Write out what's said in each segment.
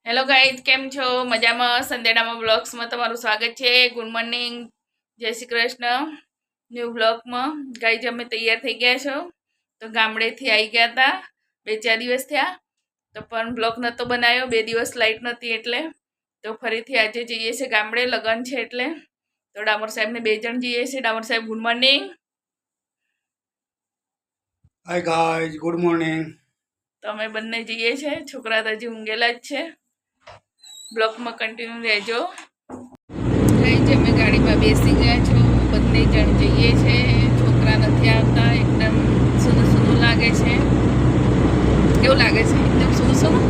Hello guys, કેમ છો? મજામાં? સંદેડામાં બ્લોગ્સમાં તમારું સ્વાગત છે. ગુડ મોર્નિંગ, જય શ્રી કૃષ્ણ. ન્યૂ બ્લોગમાં ગાઈઝ અમે તૈયાર થઈ ગયા છો. તો ગામડેથી આવી ગયા હતા, 2-4 દિવસ થયા. તો પણ બ્લોગ નહોતો બનાવ્યો, 2 દિવસ લાઇટ નહોતી એટલે. તો ફરીથી આજે જઈએ છીએ ગામડે, લગ્ન છે એટલે. તો ડામોર સાહેબને 2 જણ જઈએ છીએ. ડામોર સાહેબ good morning. Hi guys, good morning. તો અમે બંને જઈએ છીએ. છોકરા તો હજી ઊંઘેલા જ છે. બ્લોગમાં કન્ટિન્યુ રહેજો. ગાઈઝ અમે ગાડીમાં બેસી ગયા છો, બંને જણ જઈએ છે. છોકરા નથી આવતા, એકદમ સૂનું સૂનું લાગે છે. કેવું લાગે છે? એકદમ સૂનું સૂનું,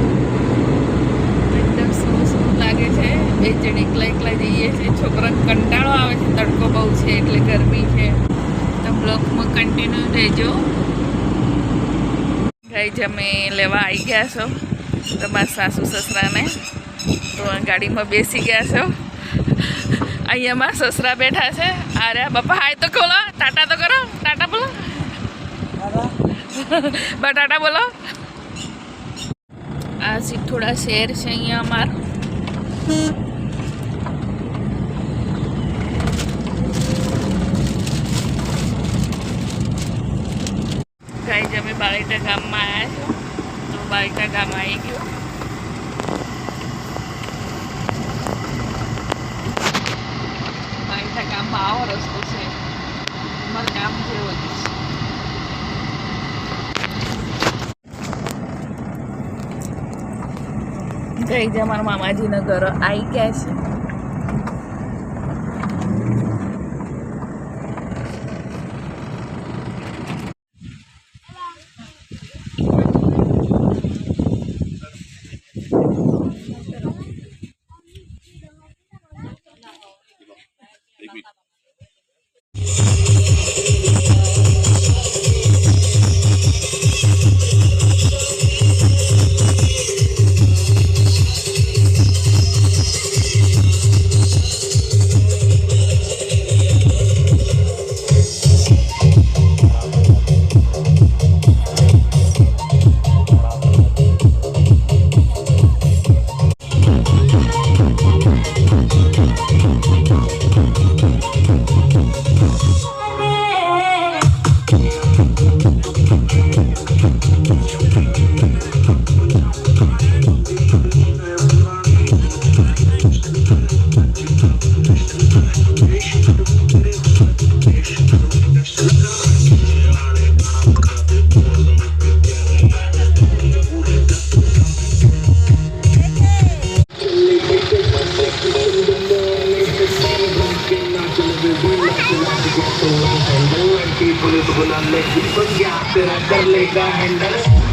એકદમ સૂનું સૂનું લાગે છે. 2 જણ એકલા એકલા જઈએ છે. છોકરાને કંટાળો આવે છે, તડકો બહુ છે એટલે ગરમી છે. તો બ્લોગમાં કન્ટિન્યુ રહેજો. ગાઈઝ અમે લેવા આવી ગયા છો તમારા સાસુ સસરાને. તો ગાડીમાં બેસી ગયા છો. અહીંયા મારા સસરા બેઠા છે. અરે બાપા, હાય તો ખોલો, ટાટા તો કરો, ટાટા બોલો, બટાટા બોલો. આ સિથોડા શહેર છે અહીંયા અમાર. ગાઈઝ અમે બાળીટા ગામમાં આવ્યા છો. તો બાળીટા ગામ આવી ગયું. ગામમાં આવો રસ્તો છે, અમારા ગામ જેવો જ છે. ગાઈઝ અમારા મામાજીના ઘર આવી ગયા છે. पुलिस बुला ले, कर लेगा हैंडल।